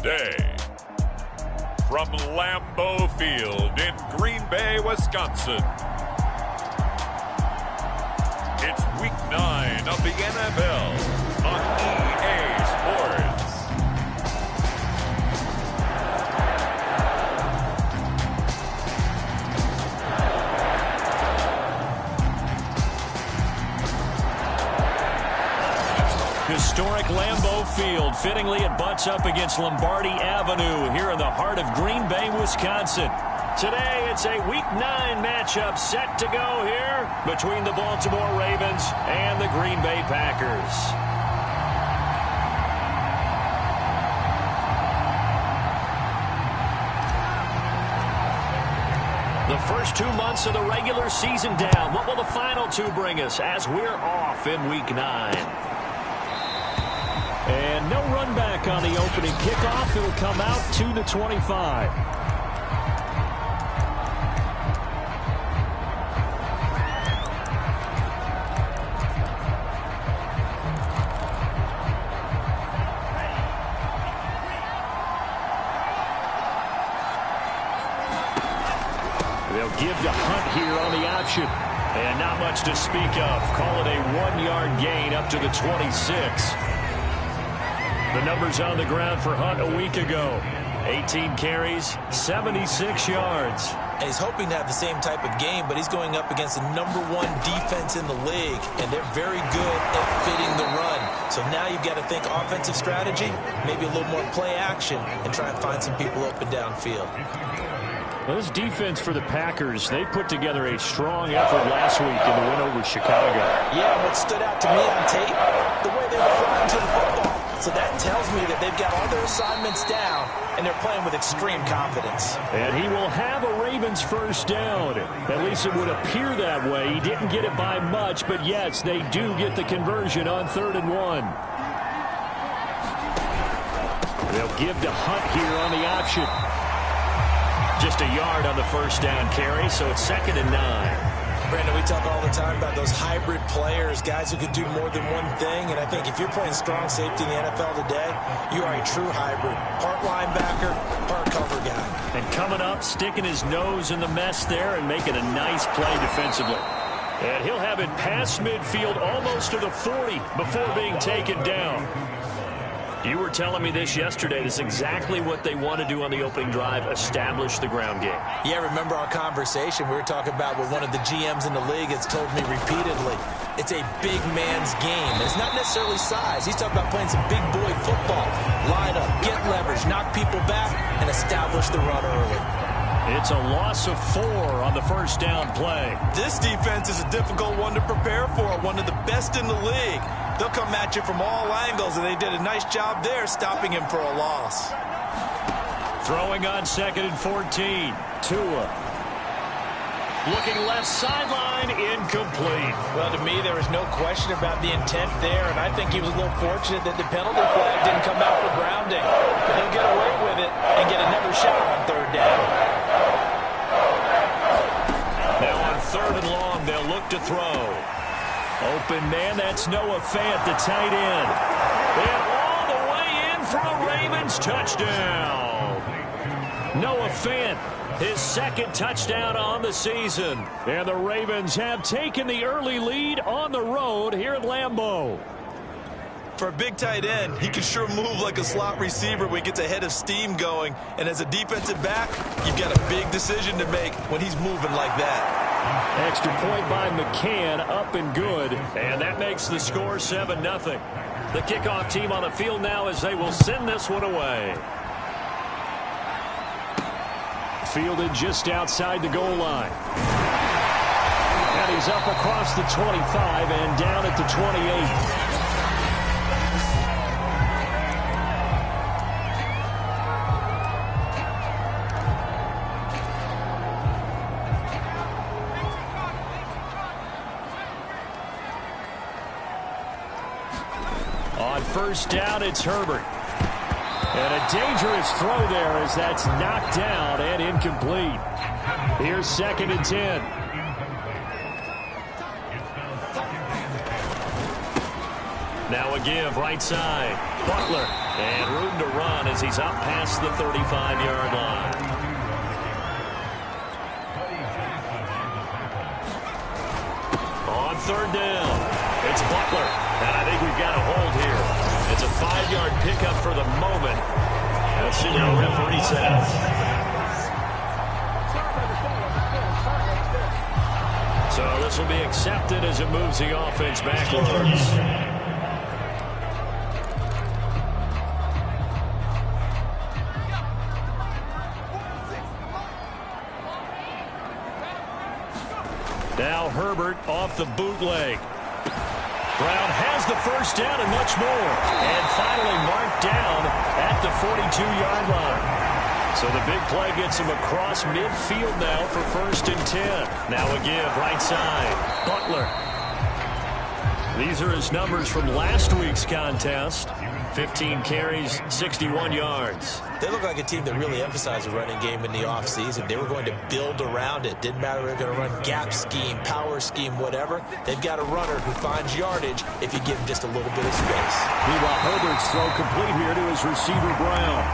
day. From Lambeau Field in Green Bay, Wisconsin, it's Week 9 of the NFL on EA Sports. Historic Lambeau Field. Fittingly, it butts up against Lombardi Avenue here in the heart of Green Bay, Wisconsin. Today, it's a Week 9 matchup set to go here between the Baltimore Ravens and the Green Bay Packers. The first 2 months of the regular season down. What will the final two bring us as we're off in Week 9? And no run back on the opening kickoff. It'll come out to the 25. They'll give to Hunt here on the option. And not much to speak of. Call it a 1-yard gain up to the 26. The numbers on the ground for Hunt a week ago. 18 carries, 76 yards. And he's hoping to have the same type of game, but he's going up against the #1 defense in the league, and they're very good at fitting the run. So now you've got to think offensive strategy, maybe a little more play action, and try and find some people open downfield. Well, this defense for the Packers, they put together a strong effort last week in the win over Chicago. Yeah, what stood out to me on tape, the way they were flying to the football. So that tells me that they've got all their assignments down, and they're playing with extreme confidence. And he will have a Ravens first down. At least it would appear that way. He didn't get it by much, but yes, they do get the conversion on 3rd and 1. They'll give to Hunt here on the option. Just a yard on the first down carry, so it's 2nd and 9. Brandon, we talk all the time about those hybrid players, guys who can do more than one thing. And I think if you're playing strong safety in the NFL today, you are a true hybrid. Part linebacker, part cover guy. And coming up, sticking his nose in the mess there and making a nice play defensively. And he'll have it past midfield almost to the 40 before being taken down. You were telling me this yesterday. This is exactly what they want to do on the opening drive, establish the ground game. Yeah, remember our conversation we were talking about with one of the GMs in the league has told me repeatedly, it's a big man's game. It's not necessarily size. He's talking about playing some big boy football. Line up, get leverage, knock people back, and establish the run early. It's a loss of 4 on the first down play. This defense is a difficult one to prepare for, one of the best in the league. They'll come at you from all angles, and they did a nice job there stopping him for a loss. Throwing on 2nd and 14. Tua. Looking left sideline, incomplete. Well, to me, there was no question about the intent there, and I think he was a little fortunate that the penalty flag didn't come out for grounding. But he'll get away with it and get another shot on 3rd down. Now on 3rd and long, they'll look to throw. Open man, that's Noah Fant, the tight end. And all the way in for a Ravens touchdown. Noah Fant, his 2nd touchdown on the season. And the Ravens have taken the early lead on the road here at Lambeau. For a big tight end, he can sure move like a slot receiver when he gets a head of steam going. And as a defensive back, you've got a big decision to make when he's moving like that. Extra point by McCann, up and good. And that makes the score 7-0. The kickoff team on the field now as they will send this one away. Fielded just outside the goal line. And he's up across the 25 and down at the 28. On first down, it's Herbert. And a dangerous throw there as that's knocked down and incomplete. Here's 2nd and 10. Now a give right side. Butler And room to run as he's up past the 35-yard line. On third down, it's Butler. And I think we've got a hold here. It's a 5-yard pickup for the moment. Let's see what the referee says. So this will be accepted as it moves the offense backwards. Now Herbert off the bootleg. Brown has the first down and much more. And finally marked down at the 42-yard line. So the big play gets him across midfield now for 1st and 10. Now a give right side. Butler. These are his numbers from last week's contest. 15 carries, 61 yards. They look like a team that really emphasized the running game in the offseason. They were going to build around it. Didn't matter if they were going to run gap scheme, power scheme, whatever. They've got a runner who finds yardage if you give him just a little bit of space. Meanwhile, Herbert's throw complete here to his receiver, Brown.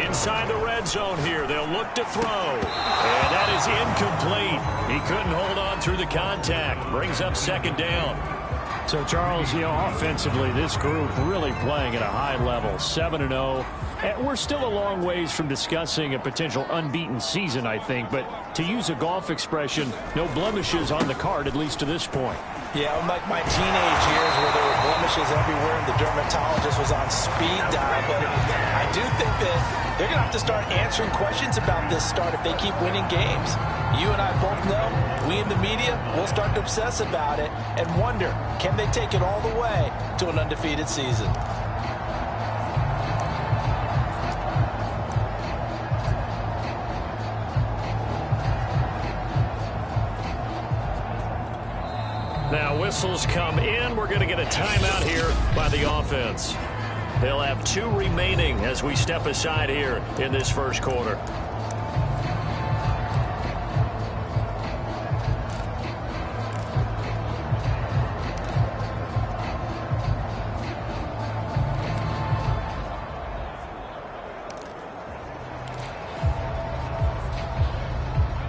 Inside the red zone here, they'll look to throw. And that is incomplete. He couldn't hold on through the contact. Brings up 2nd down. So, Charles, offensively, this group really playing at a high level, 7-0. And we're still a long ways from discussing a potential unbeaten season, I think. But to use a golf expression, no blemishes on the card, at least to this point. Yeah, unlike my teenage years where there were blemishes everywhere and the dermatologist was on speed dial. But I do think that they're going to have to start answering questions about this start if they keep winning games. You and I both know, we in the media, will start to obsess about it and wonder, can they take it all the way to an undefeated season? Now whistles come in. We're going to get a timeout here by the offense. They'll have 2 remaining as we step aside here in this first quarter.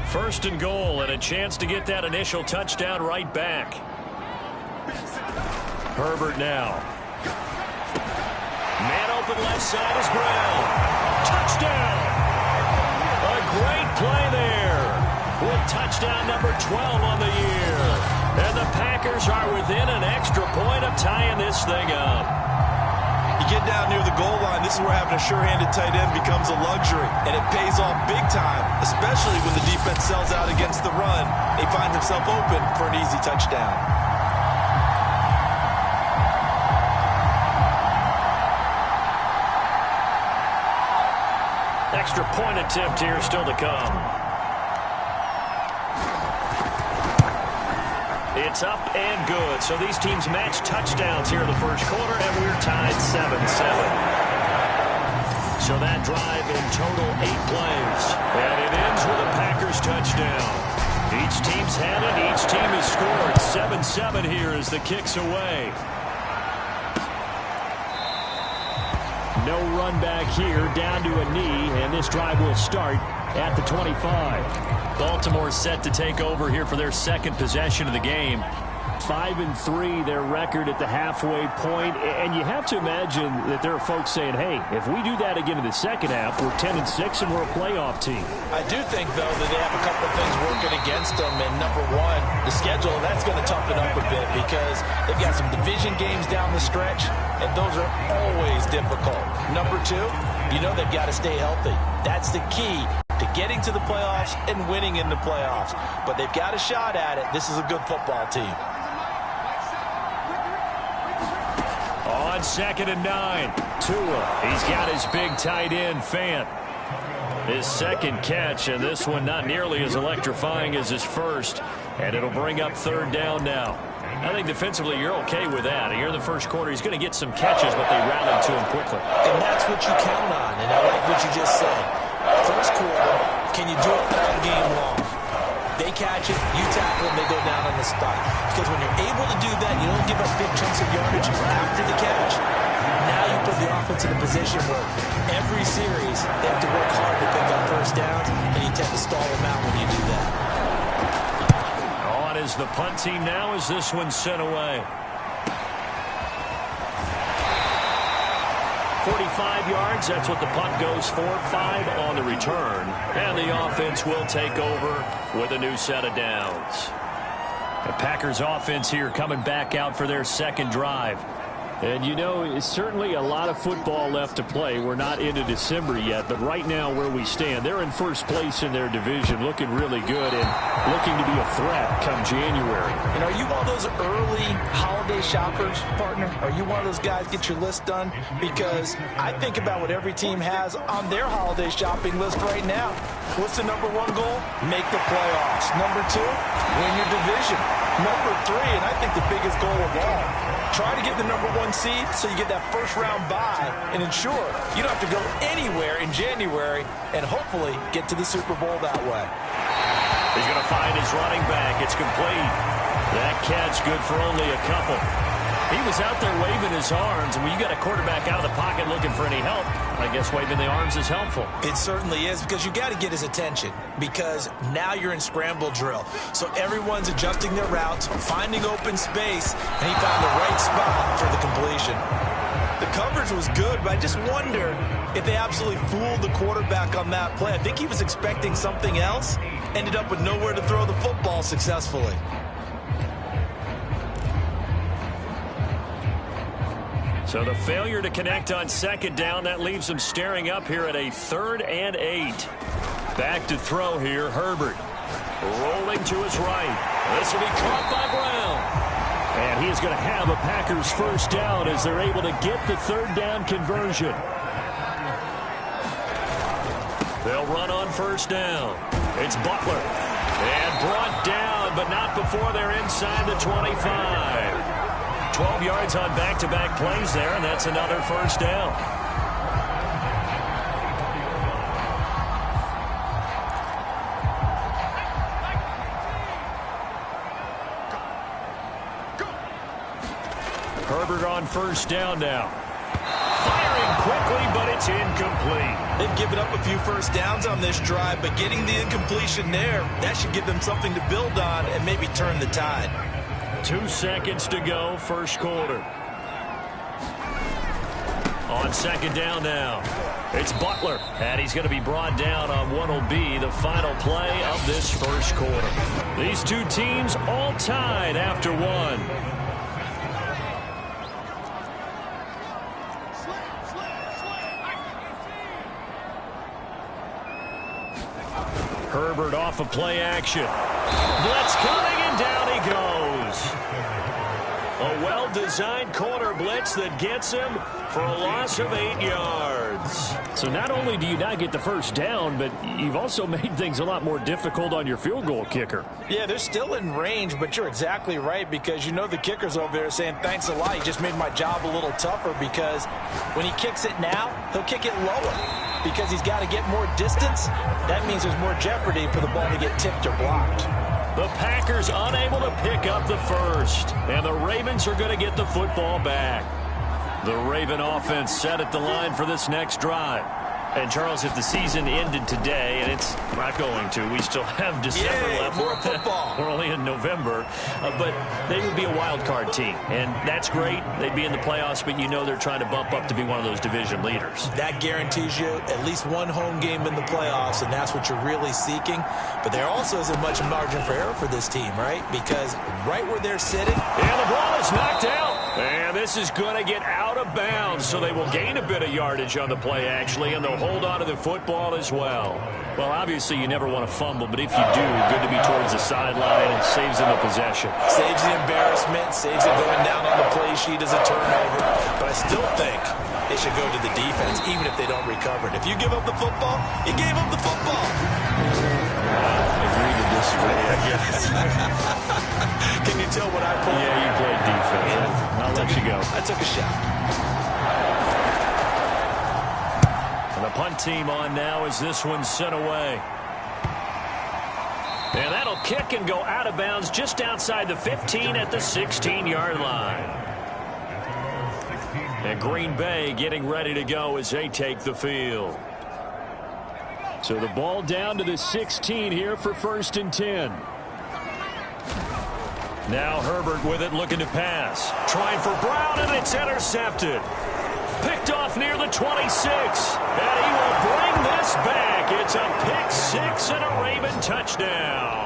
First and goal, and a chance to get that initial touchdown right back. Herbert now. Man open left side is Brown. Touchdown! A great play there with touchdown number 12 on the year. And the Packers are within an extra point of tying this thing up. You get down near the goal line, this is where having a sure-handed tight end becomes a luxury. And it pays off big time, especially when the defense sells out against the run. He finds himself open for an easy touchdown. Extra point attempt here still to come. It's up and good. So these teams match touchdowns here in the first quarter, and we're tied 7-7. So that drive in total 8 plays. And it ends with a Packers touchdown. Each team's had it. Each team has scored. 7-7 here as the kick's away. No run back here, down to a knee, and this drive will start at the 25. Baltimore set to take over here for their second possession of the game. 5-3, their record at the halfway point, and you have to imagine that there are folks saying, hey, if we do that again in the second half, we're 10-6 and we're a playoff team. I do think, though, that they have a couple of things working against them, and number one, the schedule, that's going to toughen up a bit because they've got some division games down the stretch, and those are always difficult. Number two, you know they've got to stay healthy. That's the key to getting to the playoffs and winning in the playoffs. But they've got a shot at it. This is a good football team. On 2nd and 9, Tua. He's got his big tight end, Fant. His second catch, and this one not nearly as electrifying as his first. And it'll bring up 3rd down now. I think defensively you're okay with that. Here in the first quarter, he's going to get some catches, but they rallied to him quickly. And that's what you count on, and I like what you just said. First quarter, can you do it all game long? They catch it, you tackle them, they go down on the spot. Because when you're able to do that, you don't give up big chunks of yardage after the catch. Now you put the offense in a position where every series they have to work hard to pick up first downs, and you tend to stall them out when you do that. On is the punt team now as this one's sent away. 45 yards, that's what the punt goes for. 5 on the return. And the offense will take over with a new set of downs. The Packers offense here coming back out for their second drive. And, you know, it's certainly a lot of football left to play. We're not into December yet, but right now where we stand, they're in first place in their division, looking really good and looking to be a threat come January. And are you one of those early holiday shoppers, partner? Are you one of those guys get your list done? Because I think about what every team has on their holiday shopping list right now. What's the number 1 goal? Make the playoffs. Number 2, win your division. Number 3, and I think the biggest goal of all, try to get the number 1 seed so you get that first round bye and ensure you don't have to go anywhere in January and hopefully get to the Super Bowl that way. He's going to find his running back. It's complete. That catch good for only a couple. He was out there waving his arms, and when you got a quarterback out of the pocket looking for any help, I guess waving the arms is helpful. It certainly is, because you got to get his attention, because now you're in scramble drill. So everyone's adjusting their routes, finding open space, and he found the right spot for the completion. The coverage was good, but I just wonder if they absolutely fooled the quarterback on that play. I think he was expecting something else, ended up with nowhere to throw the football successfully. So the failure to connect on second down, that leaves them staring up here at a 3rd and 8. Back to throw here, Herbert. Rolling to his right. This will be caught by Brown. And he is going to have a Packers first down as they're able to get the 3rd down conversion. They'll run on first down. It's Butler. And brought down, but not before they're inside the 25. 12 yards on back-to-back plays there, and that's another first down. Herbert on first down now. Firing quickly, but it's incomplete. They've given up a few first downs on this drive, but getting the incompletion there, that should give them something to build on and maybe turn the tide. 2 seconds to go, first quarter. On second down now, it's Butler, and he's going to be brought down on what will be the final play of this first quarter. These two teams all tied after 1. Herbert off of play action. Blitz coming, and down he goes. A well-designed corner blitz that gets him for a loss of 8 yards. So not only do you not get the first down, but you've also made things a lot more difficult on your field goal kicker. Yeah, they're still in range, but you're exactly right, because you know the kicker's over there saying, thanks a lot, you just made my job a little tougher, because when he kicks it now, he'll kick it lower, because he's got to get more distance. That means there's more jeopardy for the ball to get tipped or blocked. The Packers unable to pick up the first, and the Ravens are going to get the football back. The Raven offense set at the line for this next drive. And, Charles, if the season ended today, and it's not going to, we still have December left. More football. We're only in November. But they would be a wild card team, and that's great. They'd be in the playoffs, but you know they're trying to bump up to be one of those division leaders. That guarantees you at least one home game in the playoffs, and that's what you're really seeking. But there also isn't much margin for error for this team, right? Because right where they're sitting. And the ball is knocked out. And this is going to get out of bounds, so they will gain a bit of yardage on the play, actually, and they'll hold on to the football as well. Well, obviously, you never want to fumble, but if you do, good to be towards the sideline, and saves them a possession. Saves the embarrassment, saves it going down on the play sheet as a turnover. But I still think they should go to the defense, even if they don't recover it. If you give up the football, you gave up the football. Agree to disagree, I guess. Can you tell what I played? Yeah, you played defense. Yeah. I'll let you go. I took a shot. And the punt team on now as this one's sent away. And that'll that'll kick and go out of bounds just outside the 15 at the 16-yard line. And Green Bay getting ready to go as they take the field. So the ball down to the 16 here for 1st and 10. Now Herbert with it, looking to pass. Trying for Brown, and it's intercepted. Picked off near the 26. And he will bring this back. It's a pick 6 and a Raven touchdown.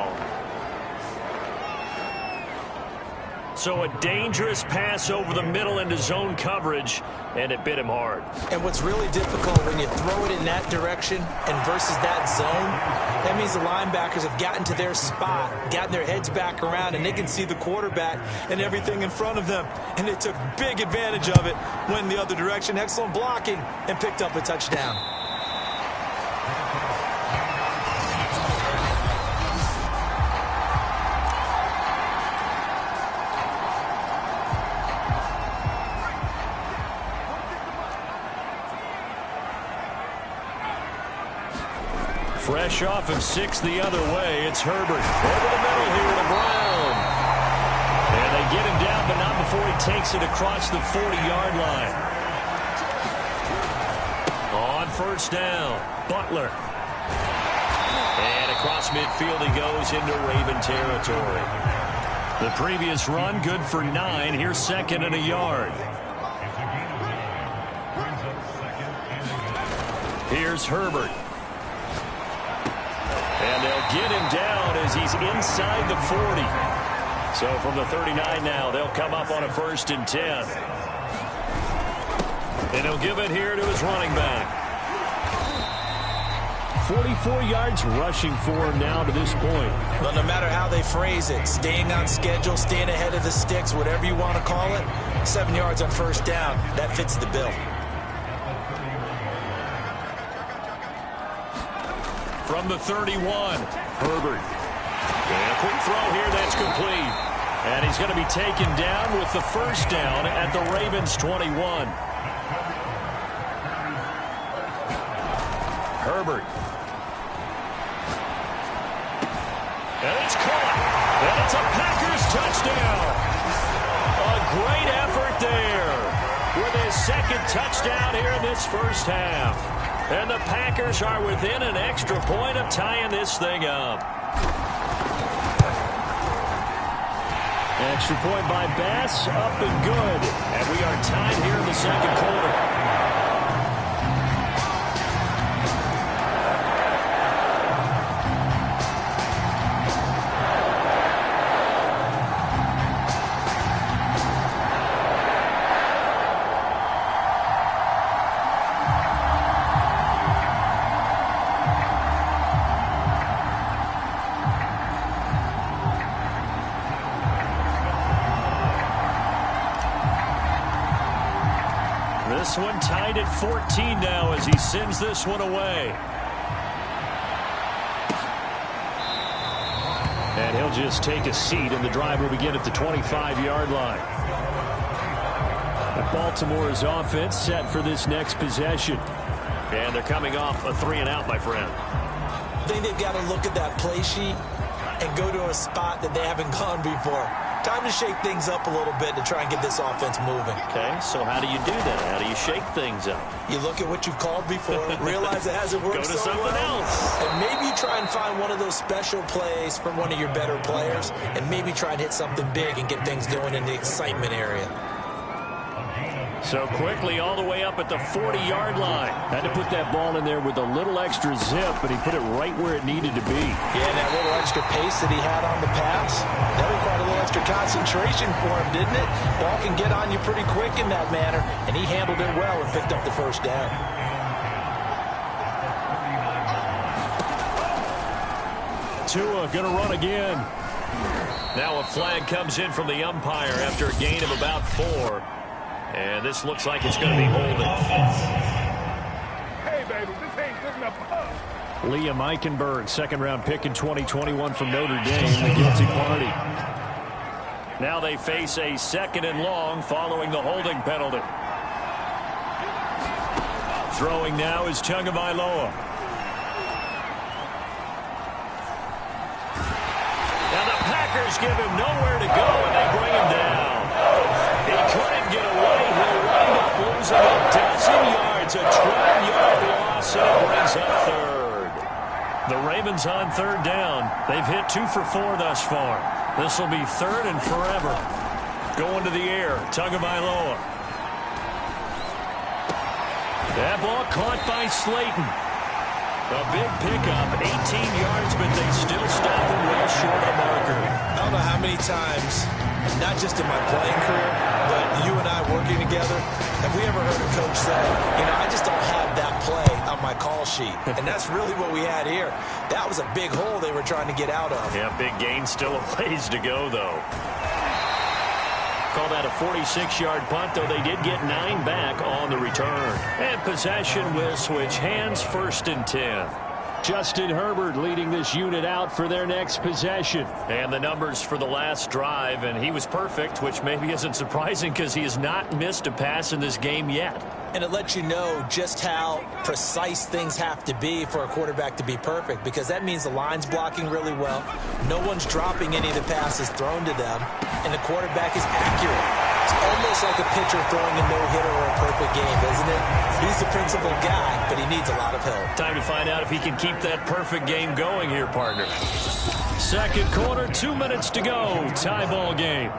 So a dangerous pass over the middle into zone coverage, and it bit him hard. And what's really difficult when you throw it in that direction and versus that zone, that means the linebackers have gotten to their spot, gotten their heads back around, and they can see the quarterback and everything in front of them. And they took big advantage of it, went in the other direction, excellent blocking, and picked up a touchdown. Fresh off of 6 the other way, it's Herbert. Over the middle here to Brown. And they get him down, but not before he takes it across the 40-yard line. On 1st down, Butler. And across midfield he goes into Raven territory. The previous run, good for 9. Here's 2nd and a yard. Here's Herbert. And they'll get him down as he's inside the 40. So from the 39 now, they'll come up on a 1st and 10. And he'll give it here to his running back. 44 yards rushing for him now to this point. Well, no matter how they phrase it, staying on schedule, staying ahead of the sticks, whatever you want to call it, 7 yards on 1st down, that fits the bill. From the 31, Herbert. And a quick throw here, that's complete. And he's going to be taken down with the 1st down at the Ravens' 21. Herbert. And it's caught. And it's a Packers touchdown. A great effort there with his 2nd touchdown here in this 1st half. And the Packers are within an extra point of tying this thing up. Extra point by Bass, up and good. And we are tied here in the 2nd quarter. This one tied at 14 now as he sends this one away. And he'll just take a seat, and the drive will begin at the 25-yard line. Baltimore's offense set for this next possession. And they're coming off a 3-and-out, my friend. I think they've got to look at that play sheet and go to a spot that they haven't gone before. Time to shake things up a little bit to try and get this offense moving. Okay, so how do you do that? How do you shake things up? You look at what you've called before, realize it hasn't worked Go to so something well, else. and maybe you try and find one of those special plays from one of your better players, and maybe try and hit something big and get things going in the excitement area. So quickly all the way up at the 40-yard line. Had to put that ball in there with a little extra zip, but he put it right where it needed to be. Yeah, and that little extra pace that he had on the pass, that required a little extra concentration for him, didn't it? Ball can get on you pretty quick in that manner, and he handled it well and picked up the 1st down. Tua going to run again. Now a flag comes in from the umpire after a gain of about 4. And this looks like it's going to be holding. Hey, baby, this ain't good enough for us. Liam Eichenberg, 2nd-round pick in 2021 from Notre Dame, the guilty party. Now they face a 2nd and long following the holding penalty. Throwing now is Tagovailoa. Now the Packers give him nowhere to go, and they bring him down. He couldn't get away. He'll wind up losing a dozen yards, a 12-yard loss, and it brings up third. The Ravens on third down. They've hit 2 for 4 thus far. This will be third and forever. Going to the air, Tagovailoa. That ball caught by Slayton. A big pickup, 18 yards, but they still stop him well short of the marker. I don't know how many times, not just in my playing career, but you and I working together, have we ever heard a coach say, you know, I just don't have that play on my call sheet. And that's really what we had here. That was a big hole they were trying to get out of. Yeah, big gain, still a ways to go, though. Call that a 46-yard punt, though they did get 9 back on the return. And possession will switch hands, 1st and 10. Justin Herbert leading this unit out for their next possession. And the numbers for the last drive, and he was perfect, which maybe isn't surprising because he has not missed a pass in this game yet. And it lets you know just how precise things have to be for a quarterback to be perfect, because that means the line's blocking really well. No one's dropping any of the passes thrown to them, and the quarterback is accurate. It's almost like a pitcher throwing a no-hitter or a perfect game, isn't it? He's the principal guy, but he needs a lot of help. Time to find out if he can keep that perfect game going here, partner. Second quarter, 2 minutes to go. Tie ball game.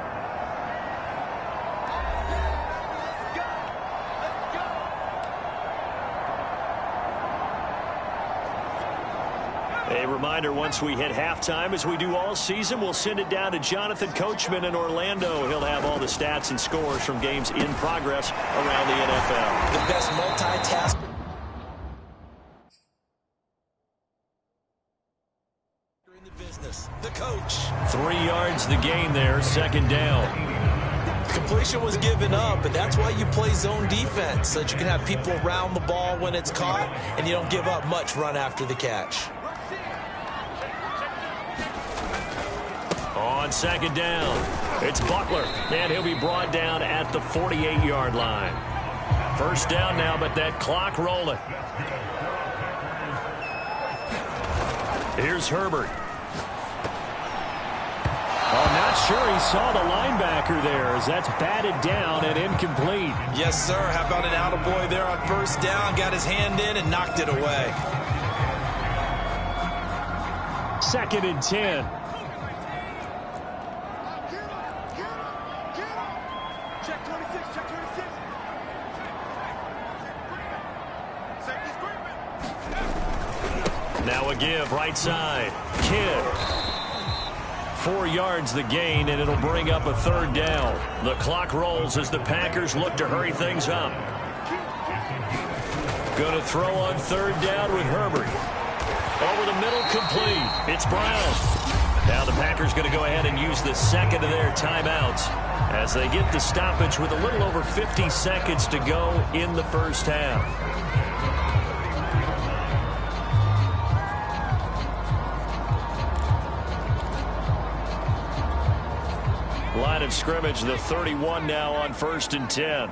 A reminder, once we hit halftime, as we do all season, we'll send it down to Jonathan Coachman in Orlando. He'll have all the stats and scores from games in progress around the NFL. The best multitasker in the business, the coach. 3 yards the gain there, 2nd down. Completion was given up, but that's why you play zone defense, so that you can have people around the ball when it's caught, and you don't give up much run after the catch. On 2nd down, it's Butler, and he'll be brought down at the 48-yard line. 1st down now, but that clock rolling. Here's Herbert. Oh, not sure he saw the linebacker there, as that's batted down and incomplete. Yes, sir. How about an attaboy there on 1st down? Got his hand in and knocked it away. 2nd and 10. Now a give, right side. Kidd. 4 yards the gain, and it'll bring up a 3rd down. The clock rolls as the Packers look to hurry things up. Going to throw on 3rd down with Herbert. Over the middle, complete. It's Brown. Now the Packers going to go ahead and use the 2nd of their timeouts as they get the stoppage with a little over 50 seconds to go in the 1st half. Line of scrimmage, the 31 now on 1st and 10.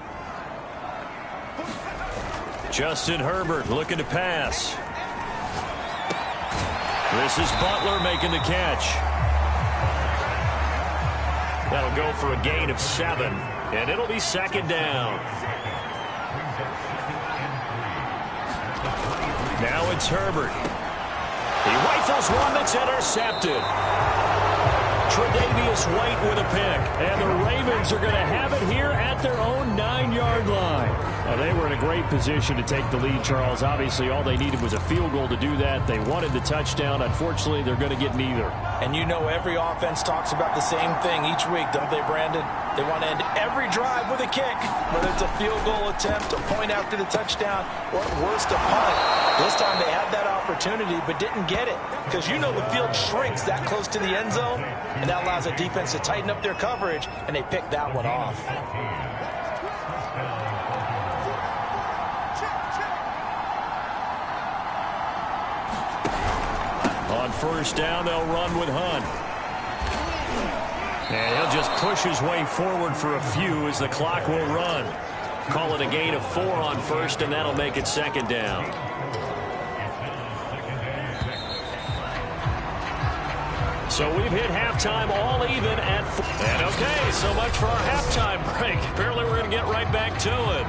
Justin Herbert looking to pass. This is Butler making the catch. That'll go for a gain of 7, and it'll be 2nd down. Now it's Herbert. He rifles one that's intercepted. Tre'Davious White with a pick. And the Ravens are going to have it here at their own 9-yard line. They were in a great position to take the lead, Charles. Obviously, all they needed was a field goal to do that. They wanted the touchdown. Unfortunately, they're going to get neither. And you know every offense talks about the same thing each week, don't they, Brandon? They want to end every drive with a kick, whether it's a field goal attempt, a point after the touchdown, or at worst, a punt. This time they had that opportunity but didn't get it, because you know the field shrinks that close to the end zone, and that allows the defense to tighten up their coverage, and they picked that one off. On 1st down, they'll run with Hunt. And he'll just push his way forward for a few as the clock will run. Call it a gain of 4 on 1st, and that'll make it 2nd down. So we've hit halftime all even at 4. And okay, so much for our halftime break. Apparently we're going to get right back to it.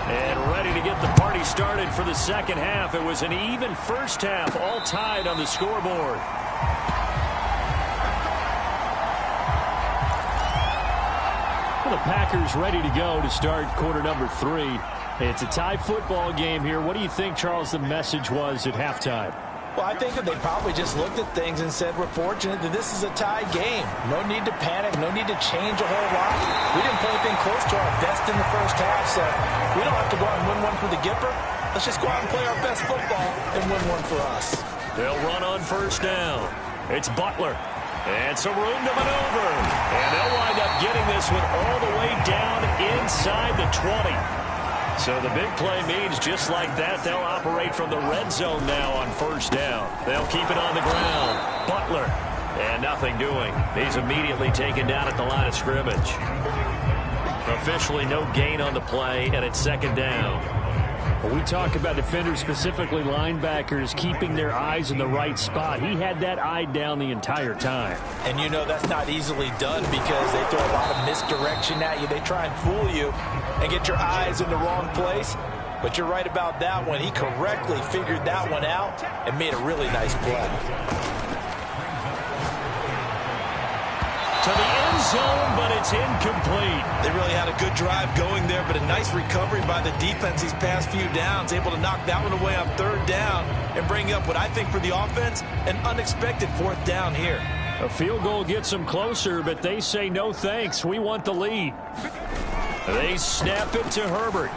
And ready to get the party started for the second half. It was an even first half, all tied on the scoreboard. Well, the Packers ready to go to start quarter number 3. It's a tie football game here. What do you think, Charles, the message was at halftime? Well, I think that they probably just looked at things and said, we're fortunate that this is a tie game. No need to panic. No need to change a whole lot. We didn't play anything close to our best in the first half, so we don't have to go out and win one for the Gipper. Let's just go out and play our best football and win one for us. They'll run on first down. It's Butler. And some room to maneuver. And they'll wind up getting this one all the way down inside the 20. So the big play means just like that, they'll operate from the red zone now on first down. They'll keep it on the ground. Butler. And nothing doing. He's immediately taken down at the line of scrimmage. Officially no gain on the play, and it's second down. When we talk about defenders, specifically linebackers, keeping their eyes in the right spot, he had that eye down the entire time. And you know that's not easily done because they throw a lot of misdirection at you. They try and fool you and get your eyes in the wrong place. But you're right about that one. He correctly figured that one out and made a really nice play. To the end zone, but it's incomplete. They really had a good drive going there, but a nice recovery by the defense these past few downs, able to knock that one away on third down and bring up what I think for the offense, an unexpected fourth down here. A field goal gets them closer, but they say no thanks. We want the lead. They snap it to Herbert,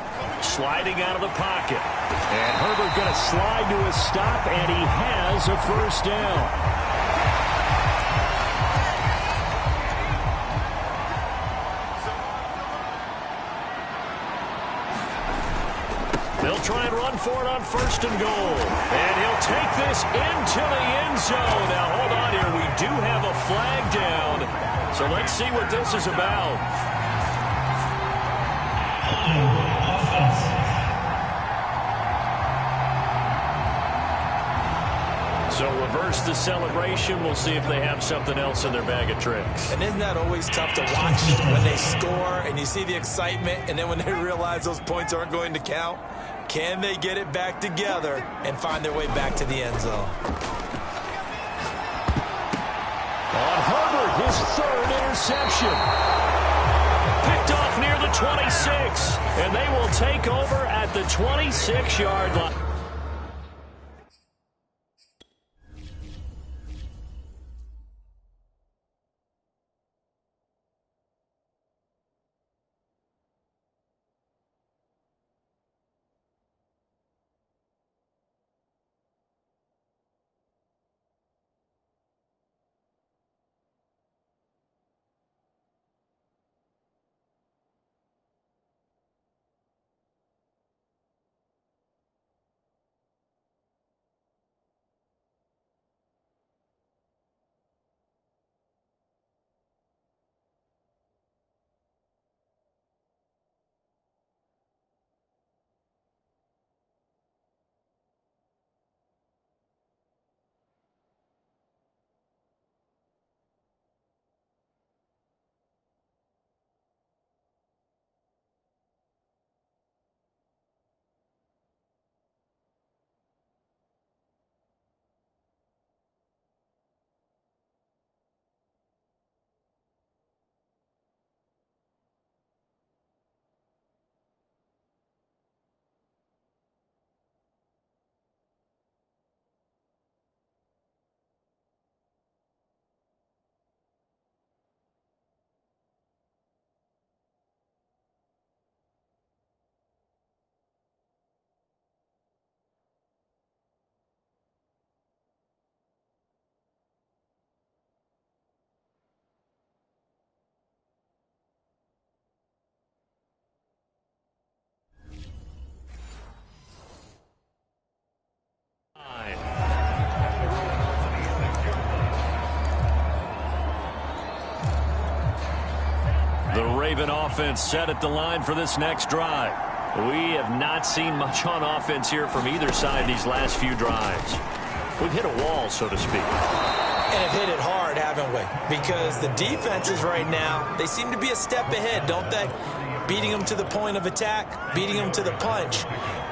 sliding out of the pocket. And Herbert going to slide to a stop, and he has a first down. They'll try and run for it on first and goal. And he'll take this into the end zone. Now, hold on here. We do have a flag down. So let's see what this is about. So reverse the celebration. We'll see if they have something else in their bag of tricks. And isn't that always tough to watch when they score and you see the excitement, and then when they realize those points aren't going to count? Can they get it back together and find their way back to the end zone? On Herbert, his third interception. Picked off near the 26, and they will take over at the 26-yard line. The Raven offense set at the line for this next drive. We have not seen much on offense here from either side these last few drives. we've hit a wall, so to speak. And have hit it hard, haven't we? Because the defenses right now, they seem to be a step ahead, don't they? Beating them to the point of attack, beating them to the punch.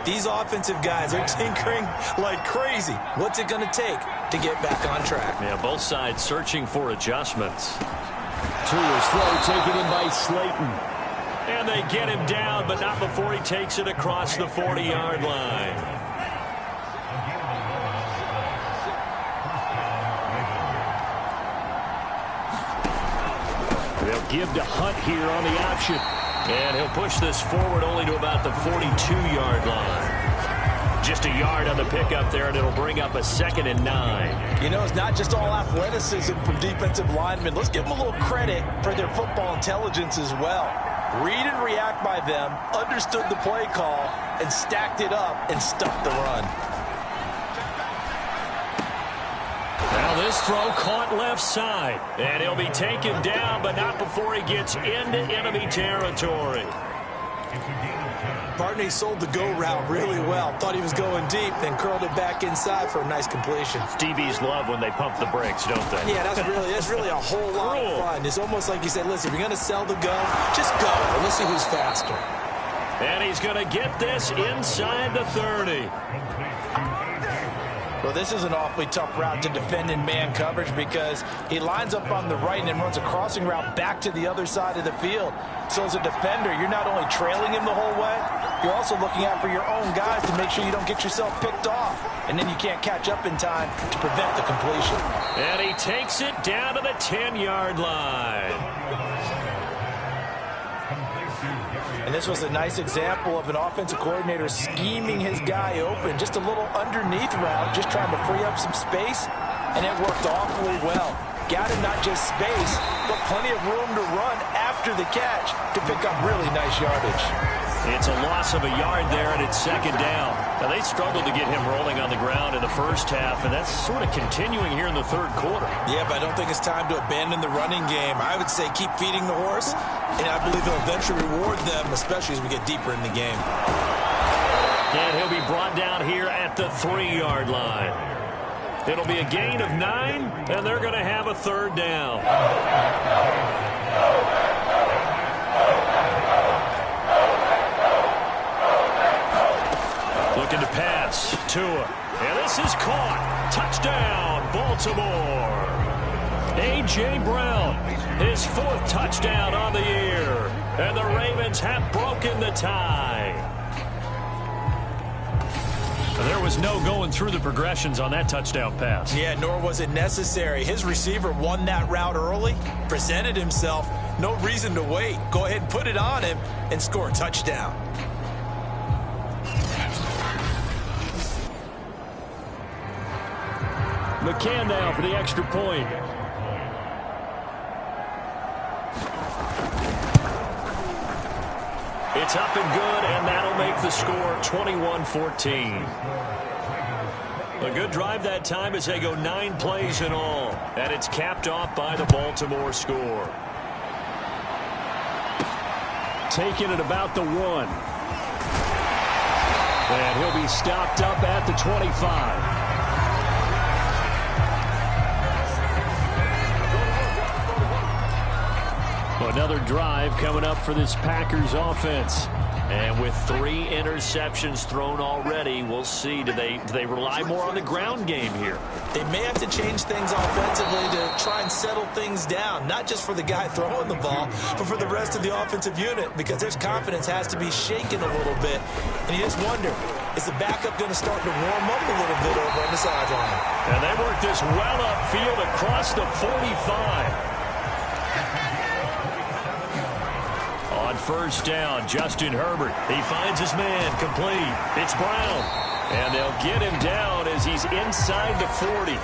These offensive guys are tinkering like crazy. What's it going to take to get back on track? Yeah, both sides searching for adjustments. Tua's throw taken in by Slayton. And they get him down, but not before he takes it across the 40-yard line. They'll give to Hunt here on the option. And he'll push this forward only to about the 42-yard line. Just a yard on the pickup there, and it'll bring up a 2nd and 9. You know, it's not just all athleticism from defensive linemen. Let's give them a little credit for their football intelligence as well. Read and react by them, understood the play call, and stacked it up and stuffed the run. Now this throw caught left side. And he'll be taken down, but not before he gets into enemy territory. Barney sold the go route really well. Thought he was going deep, then curled it back inside for a nice completion. DBs love when they pump the brakes, don't they? Yeah, that's really a whole lot of fun. It's almost like you said, listen, if you're going to sell the go, just go. And let's see who's faster. And he's going to get this inside the 30. Well, this is an awfully tough route to defend in man coverage because he lines up on the right and then runs a crossing route back to the other side of the field. So as a defender, you're not only trailing him the whole way, you're also looking out for your own guys to make sure you don't get yourself picked off. And then you can't catch up in time to prevent the completion. And he takes it down to the 10-yard line. And this was a nice example of an offensive coordinator scheming his guy open. Just a little underneath route, just trying to free up some space, and it worked awfully well. Got him not just space, but plenty of room to run after the catch to pick up really nice yardage. It's a loss of a yard there, and it's 2nd down. Now, they struggled to get him rolling on the ground in the first half, and that's sort of continuing here in the 3rd quarter. Yeah, but I don't think it's time to abandon the running game. I would say keep feeding the horse, and I believe he'll eventually reward them, especially as we get deeper in the game. And he'll be brought down here at the 3-yard line. It'll be a gain of 9, and they're going to have a 3rd down. Looking to pass. Tua. And this is caught. Touchdown, Baltimore. A.J. Brown, his 4th touchdown on the year. And the Ravens have broken the tie. There was no going through the progressions on that touchdown pass. Yeah, nor was it necessary. His receiver won that route early, presented himself. No reason to wait. Go ahead and put it on him and score a touchdown. McCann now for the extra point. It's up and good, and that'll make the score 21-14. A good drive that time as they go 9 plays in all. And it's capped off by the Baltimore score. Taking it about the 1. And he'll be stopped up at the 25. Another drive coming up for this Packers offense. And with 3 interceptions thrown already, we'll see. Do they rely more on the ground game here? They may have to change things offensively to try and settle things down, not just for the guy throwing the ball, but for the rest of the offensive unit, because their confidence has to be shaken a little bit. And you just wonder, is the backup going to start to warm up a little bit over on the sideline? And they work this well upfield across the 45. On 1st down, Justin Herbert. He finds his man, complete. It's Brown. And they'll get him down as he's inside the 40.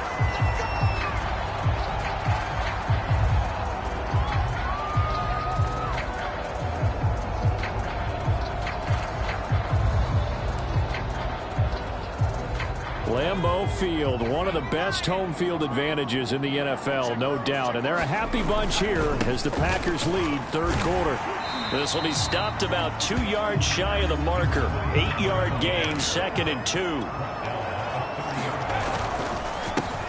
Lambeau Field, one of the best home field advantages in the NFL, no doubt. And they're a happy bunch here as the Packers lead 3rd quarter. This will be stopped about 2 yards shy of the marker. 8-yard gain, 2nd and 2.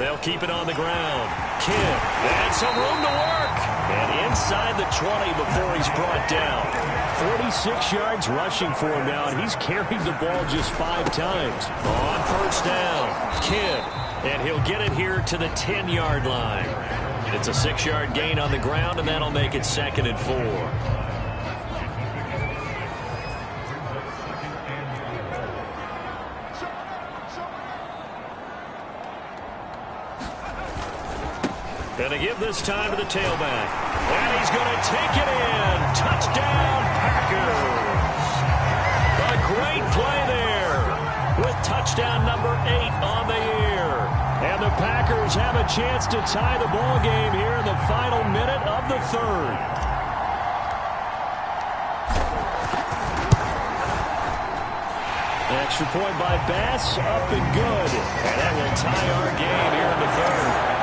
They'll keep it on the ground. Kidd, and some room to work. And inside the 20 before he's brought down. 46 yards rushing for him now, and he's carried the ball just 5 times. On first down, Kidd, and he'll get it here to the 10-yard line. It's a 6-yard gain on the ground, and that'll make it 2nd and 4. Going to give this time to the tailback. And he's going to take it in. Touchdown, Packers. A great play there with touchdown number 8 on the year. And the Packers have a chance to tie the ball game here in the final minute of the 3rd. Extra point by Bass, up and good. And that will tie our game here in the 3rd.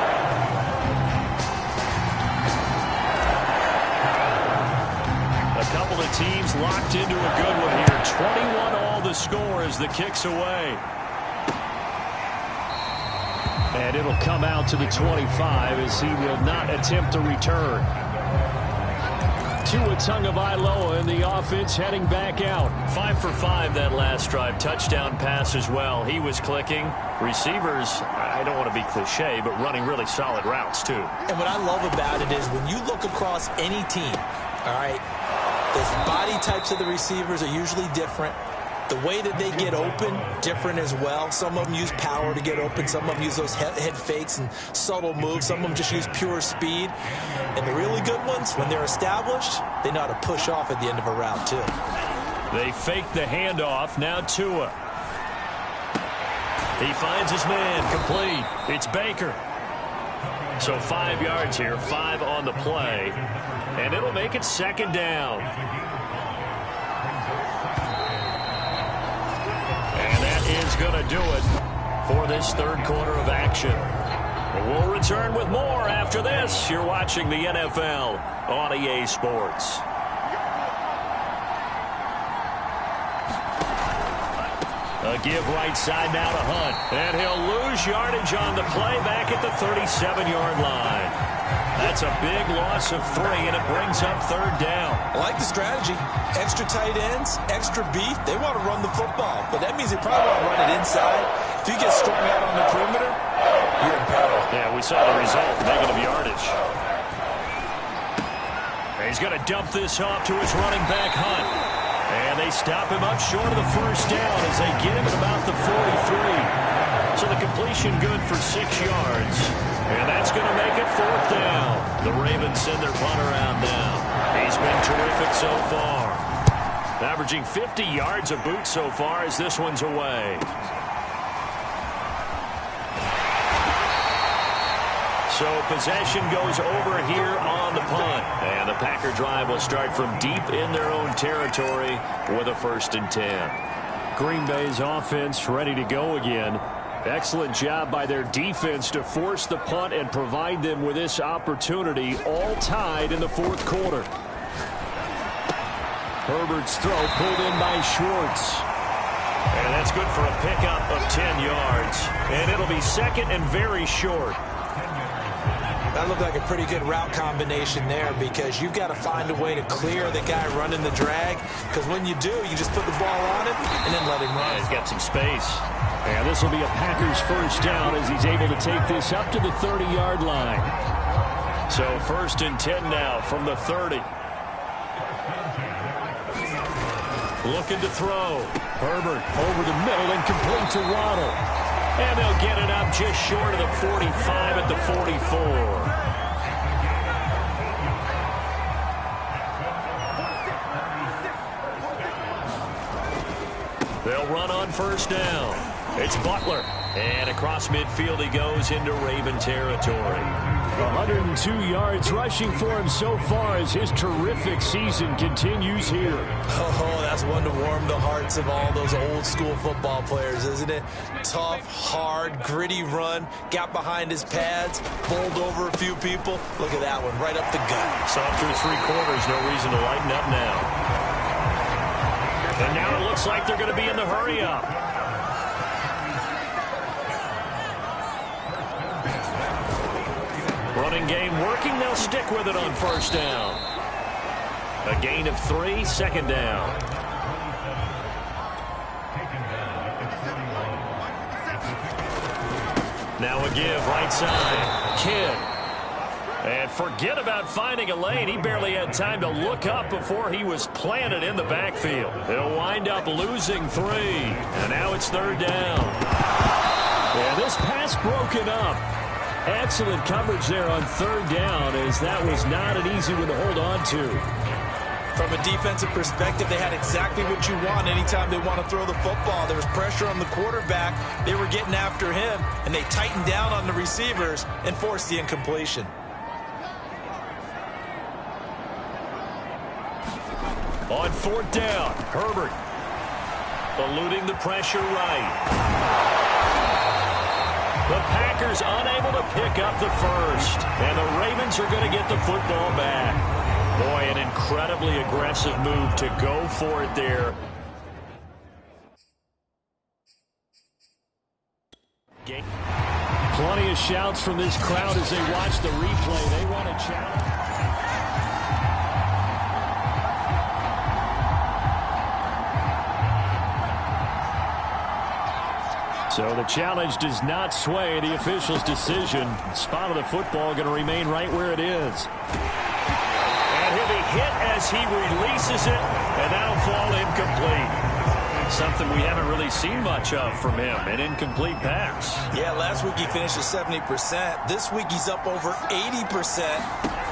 A couple of teams locked into a good one here. 21 all the score as the kick's away. And it'll come out to the 25 as he will not attempt to return. Tua Tagovailoa in the offense heading back out. 5 for 5 that last drive. Touchdown pass as well. He was clicking. Receivers, I don't want to be cliche, but running really solid routes too. And what I love about it is when you look across any team, all right, the body types of the receivers are usually different. The way that they get open, different as well. Some of them use power to get open. Some of them use those head fakes and subtle moves. Some of them just use pure speed. And the really good ones, when they're established, they know how to push off at the end of a route, too. They fake the handoff. Now Tua. He finds his man. Complete. It's Baker. So 5 yards here, 5 on the play. And it'll make it 2nd down. And that is going to do it for this 3rd quarter of action. We'll return with more after this. You're watching the NFL on EA Sports. A give right side now to Hunt. And he'll lose yardage on the play back at the 37-yard line. That's a big loss of 3, and it brings up 3rd down. I like the strategy. Extra tight ends, extra beef. They want to run the football, but that means they probably want to run it inside. If you get strung out on the perimeter, you're in peril. Yeah, we saw the result, negative yardage. And he's going to dump this off to his running back, Hunt. And they stop him up short of the 1st down as they get him at about the 43. So the completion good for 6 yards. And that's going to make it 4th down. The Ravens send their punter out now. He's been terrific so far. Averaging 50 yards a boot so far as this one's away. So possession goes over here on the punt. And the Packer drive will start from deep in their own territory with a 1st and 10. Green Bay's offense ready to go again. Excellent job by their defense to force the punt and provide them with this opportunity, all tied in the 4th quarter. Herbert's throw pulled in by Schwartz. And that's good for a pickup of 10 yards. And it'll be 2nd and very short. That looked like a pretty good route combination there because you've got to find a way to clear the guy running the drag. Because when you do, you just put the ball on him and then let him run. Yeah, he's got some space. And this will be a Packers 1st down as he's able to take this up to the 30-yard line. So 1st and 10 now from the 30. Looking to throw. Herbert over the middle and complete to Waddle. And they'll get it up just short of the 45 at the 44. They'll run on 1st down. It's Butler. And across midfield he goes into Raven territory. 102 yards rushing for him so far as his terrific season continues here. Oh, that's one to warm the hearts of all those old school football players, isn't it? Tough, hard, gritty run. Got behind his pads, bowled over a few people. Look at that one, right up the gut. Saw him through 3 quarters, no reason to lighten up now. And now it looks like they're going to be in the hurry-up. Running game working. They'll stick with it on first down. A gain of 3, second down. Now a give right side. Kidd. And forget about finding a lane. He barely had time to look up before he was planted in the backfield. He'll wind up losing 3. And now it's third down. Yeah, this pass broken up. Excellent coverage there on third down, as that was not an easy one to hold on to. From a defensive perspective, they had exactly what you want anytime they want to throw the football. There was pressure on the quarterback. They were getting after him, and they tightened down on the receivers and forced the incompletion. On fourth down, Herbert eluding the pressure right. The Packers unable to pick up the first, and the Ravens are going to get the football back. Boy, an incredibly aggressive move to go for it there. Plenty of shouts from this crowd as they watch the replay. They want to challenge. So the challenge does not sway the official's decision. Spot of the football going to remain right where it is. And he'll be hit as he releases it, and that'll fall incomplete. Something we haven't really seen much of from him, an incomplete pass. Yeah, last week he finished at 70%. This week he's up over 80%.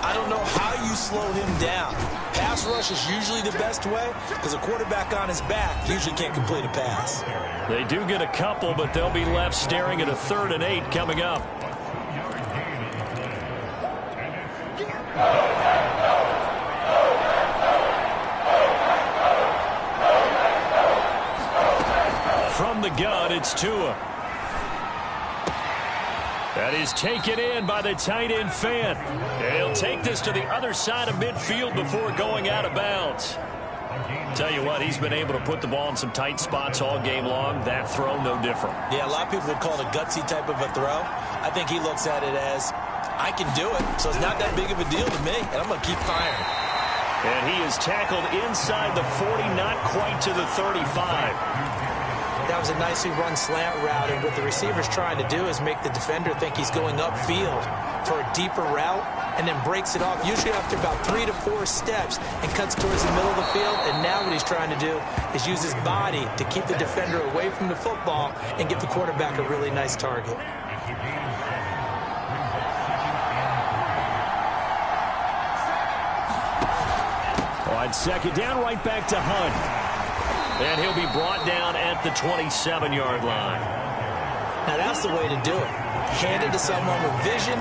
I don't know how you slow him down. Pass rush is usually the best way because a quarterback on his back usually can't complete a pass. They do get a couple, but they'll be left staring at a 3rd and 8 coming up. From the gun, it's Tua. That is taken in by the tight end Fant. And he'll take this to the other side of midfield before going out of bounds. Tell you what, he's been able to put the ball in some tight spots all game long. That throw, no different. Yeah, a lot of people would call it a gutsy type of a throw. I think he looks at it as, I can do it, so it's not that big of a deal to me, and I'm going to keep firing. And he is tackled inside the 40, not quite to the 35. That was a nicely run slant route, and what the receiver's trying to do is make the defender think he's going upfield for a deeper route, and then breaks it off, usually after about 3 to 4 steps, and cuts towards the middle of the field. And now what he's trying to do is use his body to keep the defender away from the football and give the quarterback a really nice target. On second down, right back to Hunt. And he'll be brought down at the 27-yard line. Now that's the way to do it. Hand it to someone with vision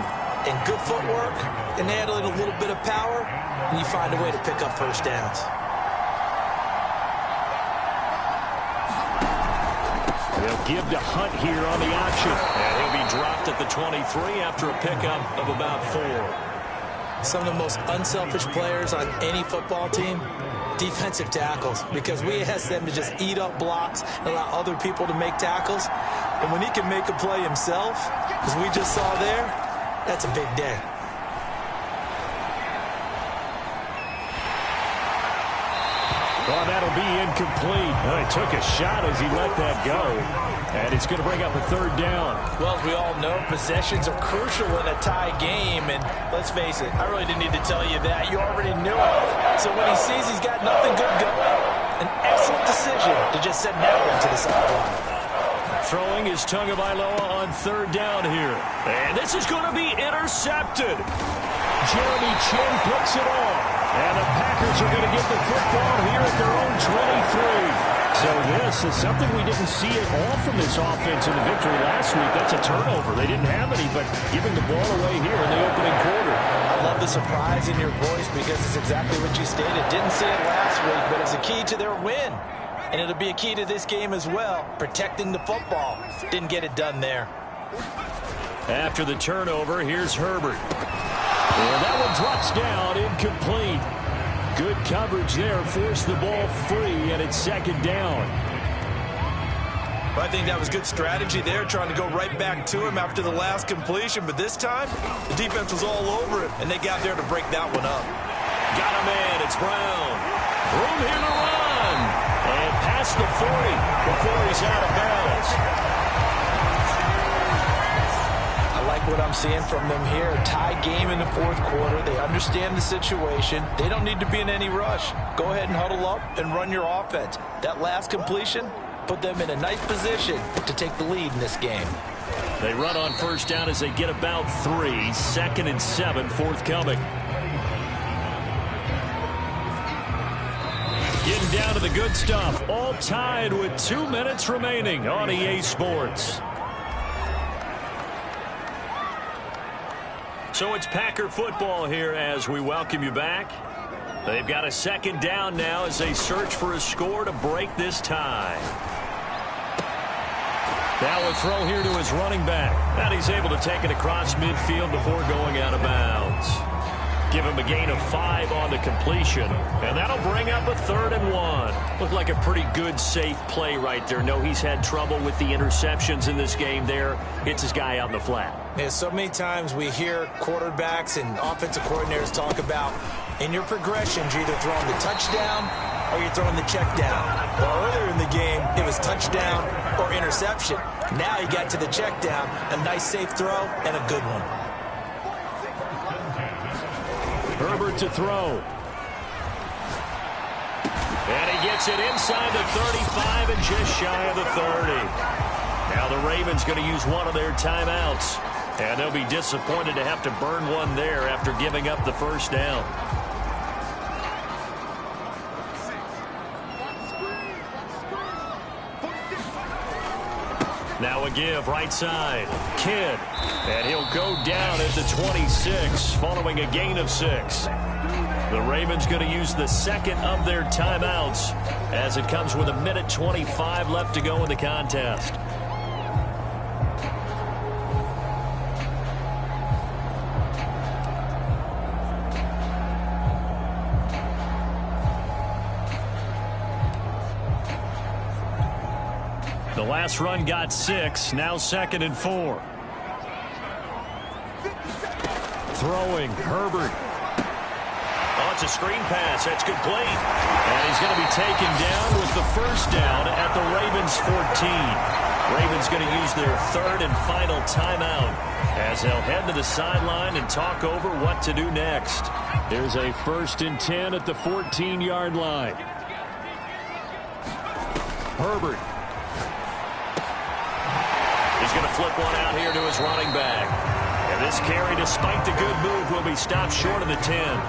and good footwork, and add a little bit of power, and you find a way to pick up first downs. They'll give to Hunt here on the option. And he'll be dropped at the 23 after a pickup of about 4. Some of the most unselfish players on any football team, defensive tackles, because we ask them to just eat up blocks and allow other people to make tackles. And when he can make a play himself, as we just saw there, that's a big day. Well, that'll be incomplete. Well, he took a shot as he let that go. And it's going to bring up a 3rd down. Well, as we all know, possessions are crucial in a tie game. And let's face it, I really didn't need to tell you that. You already knew it. So when he sees he's got nothing good going, an excellent decision to just send that one to the sideline. Throwing is Tagovailoa on 3rd down here. And this is going to be intercepted. Jeremy Chin puts it off. And the Packers are going to get the football here at their own 23. So this is something we didn't see at all from this offense in the victory last week. That's a turnover. They didn't have any, but giving the ball away here in the opening quarter. I love the surprise in your voice because it's exactly what you stated. Didn't see it last week, but it's a key to their win. And it'll be a key to this game as well, protecting the football. Didn't get it done there. After the turnover, here's Herbert. And that one drops down, incomplete. Good coverage there, forced the ball free, and it's 2nd down. I think that was good strategy there, trying to go right back to him after the last completion. But this time, the defense was all over it, and they got there to break that one up. Got a man. It's Brown. Room here to run. And past the 40 before he's out of bounds. I like what I'm seeing from them here. Tie game in the fourth quarter. They understand the situation. They don't need to be in any rush. Go ahead and huddle up and run your offense. That last completion put them in a nice position to take the lead in this game. They run on first down as they get about 3. 2nd and 7 forthcoming. Getting down to the good stuff. All tied with 2 minutes remaining on EA Sports. So it's Packer football here as we welcome you back. They've got a 2nd down now as they search for a score to break this tie. Now a throw here to his running back. And he's able to take it across midfield before going out of bounds. Give him a gain of 5 on the completion. And that'll bring up a 3rd and 1. Looked like a pretty good, safe play right there. No, he's had trouble with the interceptions in this game there. Hits his guy out in the flat. Yeah, so many times we hear quarterbacks and offensive coordinators talk about in your progressions, you're either throwing the touchdown or you're throwing the check down. Well, earlier in the game, it was touchdown or interception. Now you got to the check down, a nice safe throw, and a good one. Herbert to throw. And he gets it inside the 35 and just shy of the 30. Now the Ravens going to use one of their timeouts. And they'll be disappointed to have to burn one there after giving up the first down. Now a give right side. Kidd. And he'll go down at the 26 following a gain of 6. The Ravens going to use the 2nd of their timeouts as it comes with 1:25 left to go in the contest. The last run got 6. Now 2nd and 4. Throwing, Herbert. Oh, it's a screen pass. That's complete. And he's going to be taken down with the first down at the Ravens 14. Ravens going to use their 3rd and final timeout as they'll head to the sideline and talk over what to do next. There's a 1st and 10 at the 14-yard line. Herbert. He's going to flip one out here to his running back. And this carry, despite the good move, will be stopped short of the 10.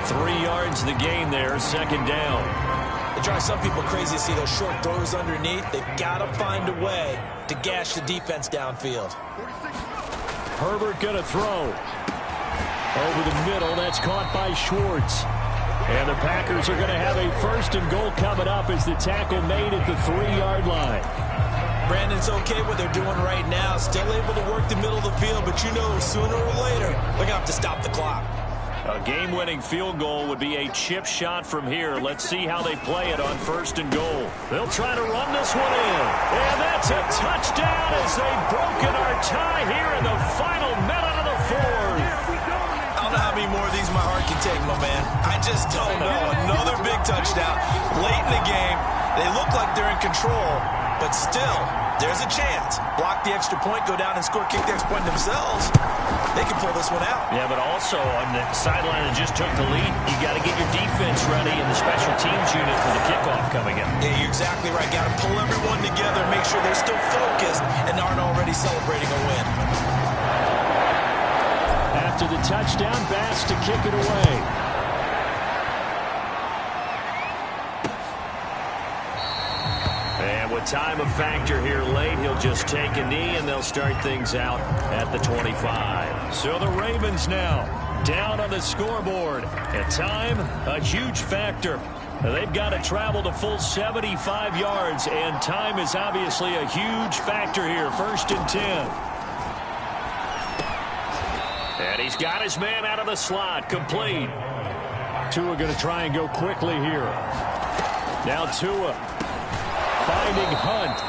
3 yards the gain there, 2nd down. It drives some people crazy to see those short throws underneath. They've got to find a way to gash the defense downfield. Herbert going to throw. Over the middle, that's caught by Schwartz. And the Packers are going to have a 1st and goal coming up as the tackle made at the 3-yard line. Brandon's okay what they're doing right now. Still able to work the middle of the field, but you know sooner or later they're going to have to stop the clock. A game-winning field goal would be a chip shot from here. Let's see how they play it on 1st and goal. They'll try to run this one in. And that's a touchdown as they've broken our tie here in the final minute of the 4th. I don't know how many more of these my heart can take, my man. I just don't know. Another big touchdown late in the game. They look like they're in control, but still, there's a chance. Block the extra point, go down and score, kick the extra point themselves. They can pull this one out. Yeah, but also on the sideline that just took the lead, you got to get your defense ready and the special teams unit for the kickoff coming up. Yeah, you're exactly right. Got to pull everyone together, make sure they're still focused and aren't already celebrating a win. After the touchdown, Bass to kick it away. And with time of factor here late, he'll just take a knee and they'll start things out at the 25. So the Ravens now down on the scoreboard. At time, a huge factor. They've got to travel the full 75 yards, and time is obviously a huge factor here. 1st and 10. And he's got his man out of the slot, complete. Tua going to try and go quickly here. Now Tua finding Hunt.